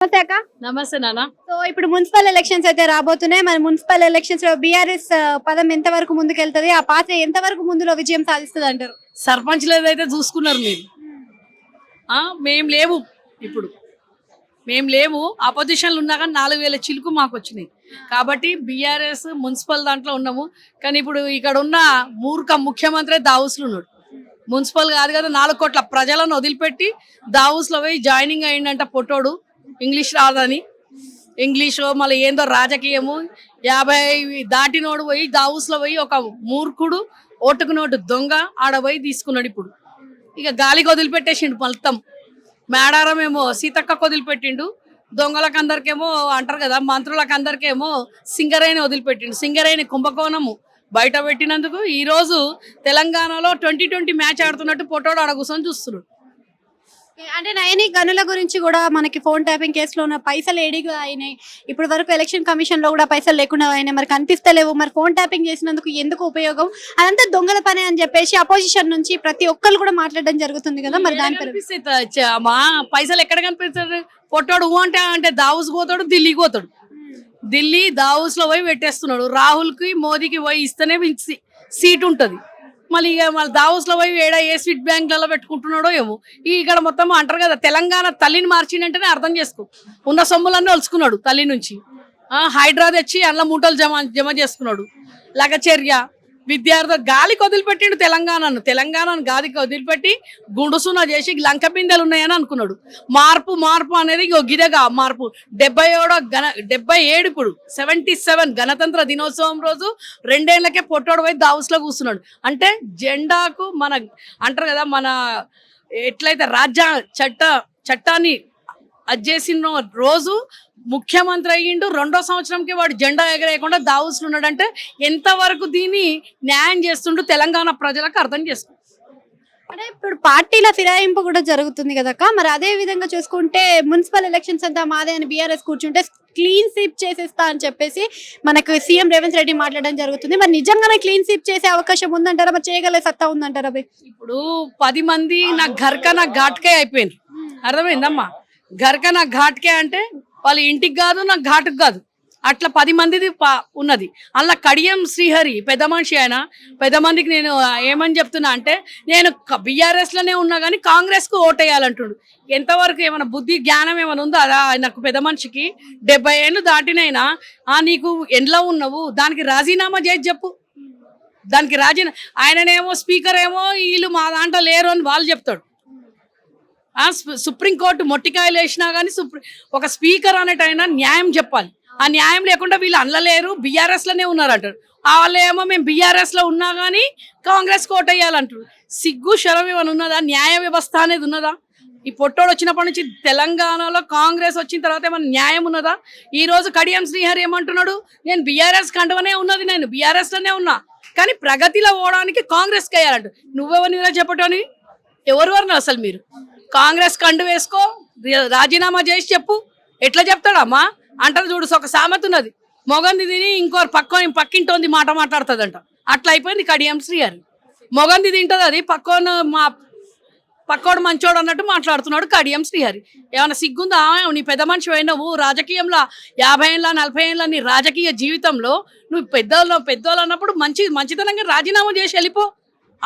నమస్తే అక్క. నమస్తే నాన్న. సో ఇప్పుడు మున్సిపల్ ఎలక్షన్స్ అయితే రాబోతున్నాయి. మరి మున్సిపల్ ఎలక్షన్స్ లో బీఆర్ఎస్ పదం ఎంత వరకు ముందుకెళ్తది, ఆ పార్టీ ఎంత వరకు ముందులో విజయం సాధిస్తుంది అంటారు? సర్పంచ్ లేదైతే చూసుకున్నారు మీరు. మేం లేవు, ఇప్పుడు మేము లేవు. అపోజిషన్లు ఉన్నా కానీ 4000 చిలుకు మాకు వచ్చినాయి కాబట్టి బీఆర్ఎస్ మున్సిపల్ దాంట్లో ఉన్నాము. కానీ ఇప్పుడు ఇక్కడ ఉన్న మూర్ఖ ముఖ్యమంత్రి దావుస్లు ఉన్నాడు. మున్సిపల్ కాదు కదా, 4 కోట్ల ప్రజలను వదిలిపెట్టి దావుస్లో పోయి జాయినింగ్ అయ్యిందంట పొట్టోడు. ఇంగ్లీష్ రాదని ఇంగ్లీషు మళ్ళీ ఏందో రాజకీయము 50 దాటినోడు పోయి దావుస్లో పోయి ఒక మూర్ఖుడు ఓటుకు నోటు దొంగ ఆడ పోయి తీసుకున్నాడు. ఇప్పుడు ఇక గాలికి వదిలిపెట్టేసిండు మొత్తం. మేడారం ఏమో సీతక్క వదిలిపెట్టిండు, దొంగలకు అందరికేమో అంటారు కదా మంత్రులకు అందరికేమో సింగరేణి వదిలిపెట్టిండు. సింగరేణి కుంభకోణము బయట పెట్టినందుకు ఈరోజు తెలంగాణలో 2020 మ్యాచ్ ఆడుతున్నట్టు పొట్టోడు ఆడ కూర్చొని చూస్తున్నాడు. అంటే నయని గనుల గురించి కూడా మనకి ఫోన్ ట్యాపింగ్ కేసులో ఉన్న పైసలు ఏడిగా అయినాయి. ఇప్పుడు వరకు ఎలక్షన్ కమిషన్ లో కూడా పైసలు లేకుండా అయినాయి, మరి కనిపిస్తలేవు. మరి ఫోన్ ట్యాపింగ్ చేసినందుకు ఎందుకు ఉపయోగం? అదంతా దొంగల పని అని చెప్పేసి అపోజిషన్ నుంచి ప్రతి ఒక్కరు కూడా మాట్లాడడం జరుగుతుంది కదా. మరి దాని మా పైసలు ఎక్కడ కనిపిస్తాడు? పొట్టాడు అంటే దావుస్ పోతాడు, ఢిల్లీకి పోతాడు. ఢిల్లీ దావుస్ లో పోయి పెట్టేస్తున్నాడు. రాహుల్ కి మోదీకి పోయి ఇస్తేనే సీట్ ఉంటది. మళ్ళీ ఇక మళ్ళీ దావోస్ లో పోయి ఏ స్వీట్ బ్యాంకులలో పెట్టుకుంటున్నాడో ఏమో. ఇక్కడ మొత్తం అంటారు కదా తెలంగాణ తల్లిని మార్చిందంటేనే అర్థం చేసుకో. ఉన్న సొమ్ములన్నీ వలుచుకున్నాడు తల్లి నుంచి. హైడ్రా తెచ్చి అందులో మూటలు జమ చేసుకున్నాడు. లగచర్య విద్యార్థి గాలికి వదిలిపెట్టిండు తెలంగాణను గాలికి వదిలిపెట్టి గుండుసున చేసి లంక బిందెలు ఉన్నాయని అనుకున్నాడు. మార్పు అనేది గిదగా మార్పు. 77 ఇప్పుడు 77 గణతంత్ర దినోత్సవం రోజు 2 ఏళ్లకే పొట్టోడు పోయి దావుస్లో కూర్చున్నాడు. అంటే జెండాకు మన అంటారు కదా, మన ఎట్లయితే చట్టాన్ని అజ్జేసిన రోజు ముఖ్యమంత్రి అయ్యిండు. 2వ సంవత్సరంకి వాడు జెండా ఎగరేయకుండా దావుస్లు ఉన్నాడంటే ఎంతవరకు దీన్ని న్యాయం చేస్తుండు తెలంగాణ ప్రజలకు అర్థం చేసుకో. అంటే ఇప్పుడు పార్టీల ఫిరాయింపు కూడా జరుగుతుంది కదక్క. మరి అదే విధంగా చూసుకుంటే మున్సిపల్ ఎలక్షన్స్ అంతా మాదే అని బీఆర్ఎస్ కూర్చుంటే క్లీన్ స్వీప్ చేసేస్తా అని చెప్పేసి మనకు సీఎం రేవంత్ రెడ్డి మాట్లాడడం జరుగుతుంది. మరి నిజంగానే క్లీన్ స్వీప్ చేసే అవకాశం ఉందంటారా? మరి చేయగలే సత్తా ఉందంటారా? ఇప్పుడు 10 మంది నాకు ఘర్కా నాకు ఘాట్కే అయిపోయింది. అర్థమైందమ్మా? ఘర్కా నాకు ఘాట్కే అంటే వాళ్ళ ఇంటికి కాదు, నాకు ఘాటుకు కాదు, అట్లా 10 మందిది ఉన్నది. అలా కడియం శ్రీహరి పెద్ద మనిషి. ఆయన పెద్ద మందికి నేను ఏమని చెప్తున్నా అంటే, నేను బీఆర్ఎస్ లోనే ఉన్నా కానీ కాంగ్రెస్ కు ఓటేయాలంటుండు. ఎంతవరకు ఏమైనా బుద్ధి జ్ఞానం ఏమైనా ఉందో అదా నాకు పెద్ద మనిషికి? 70 ఏళ్ళు దాటినైనా నీకు ఎండ్లో ఉన్నావు, దానికి రాజీనామా చేసి చెప్పు. దానికి ఆయననేమో స్పీకర్ ఏమో వీళ్ళు మా దాంట్లో లేరు అని వాళ్ళు చెప్తాడు. సుప్రీంకోర్టు మొట్టికాయలు వేసినా కానీ ఒక స్పీకర్ అనేటైనా న్యాయం చెప్పాలి. ఆ న్యాయం లేకుండా వీళ్ళు అనలేరు, బీఆర్ఎస్ లోనే ఉన్నారు అంటారు. వాళ్ళు ఏమో మేము బీఆర్ఎస్ లో ఉన్నా కానీ కాంగ్రెస్ కోటేయాలంటారు. సిగ్గు శరం ఏమైనా ఉన్నదా? న్యాయ వ్యవస్థ అనేది ఉన్నదా? ఈ పొట్టోడు వచ్చినప్పటి నుంచి తెలంగాణలో కాంగ్రెస్ వచ్చిన తర్వాత ఏమైనా న్యాయం ఉన్నదా? ఈ రోజు కడియం శ్రీహరి ఏమంటున్నాడు, నేను బీఆర్ఎస్ కంటవనే ఉన్నది, నేను బీఆర్ఎస్ లోనే ఉన్నా కానీ ప్రగతిలో పోవడానికి కాంగ్రెస్కి వేయాలంట. నువ్వెవరు చెప్పటని? ఎవరు అసలు మీరు? కాంగ్రెస్ కండు వేసుకో, రాజీనామా చేసి చెప్పు. ఎట్లా చెప్తాడమ్మా? అంటారు చూడు, ఒక సామెత ఉన్నది, మొగంది తిని ఇంకోరు పక్కింటోంది మాట మాట్లాడుతుందంట. అట్లా అయిపోయింది కడియం శ్రీహరి. మొగంది తింటుంది అది, పక్కోడు మంచోడు అన్నట్టు మాట్లాడుతున్నాడు కడియం శ్రీహరి. ఏమైనా సిగ్గుందా? నీ పెద్ద మనిషి అయినవు రాజకీయంలో 50 ఏళ్ళ 40 ఏళ్ళ నీ రాజకీయ జీవితంలో నువ్వు పెద్దోళ్ళు అన్నప్పుడు మంచితనంగా రాజీనామా చేసి వెళ్ళిపో.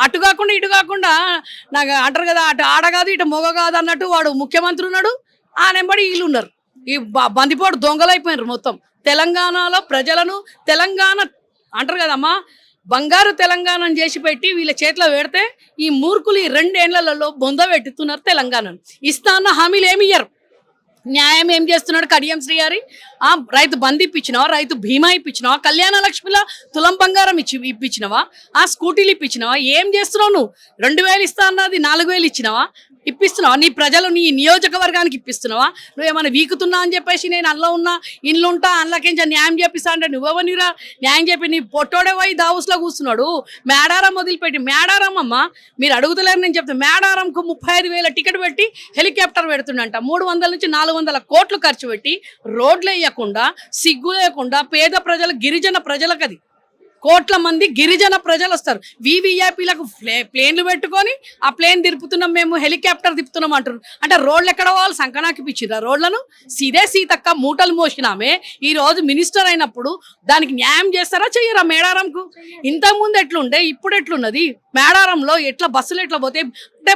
అటు కాకుండా ఇటు కాకుండా నాకు అంటారు కదా, అటు ఆడ కాదు ఇటు మొగ కాదు అన్నట్టు వాడు ముఖ్యమంత్రి ఉన్నాడు, ఆ నెంబడి వీళ్ళు ఉన్నారు. ఈ బందిపోటు దొంగలైపోయినారు మొత్తం. తెలంగాణలో ప్రజలను తెలంగాణ అంటారు కదమ్మా, బంగారు తెలంగాణను చేసి పెట్టి వీళ్ళ చేతిలో పెడితే ఈ మూర్ఖులు ఈ 2 ఏళ్లలో బొంద పెట్టుతున్నారు తెలంగాణను. ఇస్తా అన్న హామీలు ఏమి ఇయ్యరు. న్యాయం ఏం చేస్తున్నాడు కడియం శ్రీహరి? రైతు బంద్ ఇప్పించినావా? రైతు బీమా ఇప్పించినావా? కళ్యాణ లక్ష్మిలో తులం బంగారం ఇప్పించినావా? స్కూటీలు ఇప్పించినావా? ఏం చేస్తున్నావు నువ్వు? 2000 ఇస్తా అన్నది 4000 ఇచ్చినావా? ఇప్పిస్తున్నావా? నీ ప్రజలు నీ నియోజకవర్గానికి ఇప్పిస్తున్నావా? నువ్వేమైనా వీకుతున్నా అని చెప్పేసి నేను అందులో ఉన్నా ఇండ్లు ఉంటా అందులోకించి న్యాయం చేపిస్తా అంటే నువ్వెవనిరా న్యాయం చెప్పి? నీ పొట్టోడే పోయి దావుస్లో కూర్చున్నాడు. మేడారం వదిలిపెట్టి, మేడారం అమ్మ మీరు అడుగుతలేరు, నేను చెప్తాను. మేడారంకు 35,000 టికెట్ పెట్టి హెలికాప్టర్ పెడుతుండంట. 300 నుంచి 400 కోట్లు ఖర్చు పెట్టి రోడ్లు వేయకుండా, సిగ్గు లేకుండా పేద ప్రజల గిరిజన ప్రజలకు అది కోట్ల మంది గిరిజన ప్రజలు వస్తారు. వివిఐపీలకు ప్లేన్లు పెట్టుకొని ఆ ప్లేన్ తిప్పుతున్నాం మేము, హెలికాప్టర్ తిప్పుతున్నాం అంటారు. అంటే రోడ్లు ఎక్కడ వాళ్ళు సంకనాకి పిచ్చిరా రోడ్లను? సిదే సీతక్క మూటలు మోసినామే ఈ రోజు మినిస్టర్ అయినప్పుడు దానికి న్యాయం చేస్తారా చెయ్యరా? మేడారంకు ఇంతకుముందు ఎట్లుండే ఇప్పుడు ఎట్లున్నది? మేడారంలో ఎట్లా బస్సులు ఎట్లా పోతే అంటే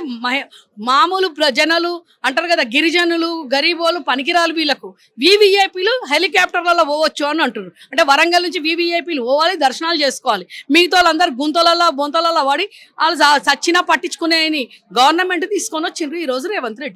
మామూలు జనాలు అంటారు కదా, గిరిజనులు గరీబోలు పనికిరాలు వీళ్ళకు వివిఐపీలు హెలికాప్టర్లలో పోవచ్చు అని అంటారు. అంటే వరంగల్ నుంచి వివిఐపీలు పోవాలి, దర్శనాలు చేసుకోవాలి. మిగతా వాళ్ళందరూ గుంతలలో బొంతలలో పడి వాళ్ళు సచ్చినా పట్టించుకునే గవర్నమెంట్ తీసుకొని వచ్చిండ్రు ఈ రోజు రేవంత్ రెడ్డి.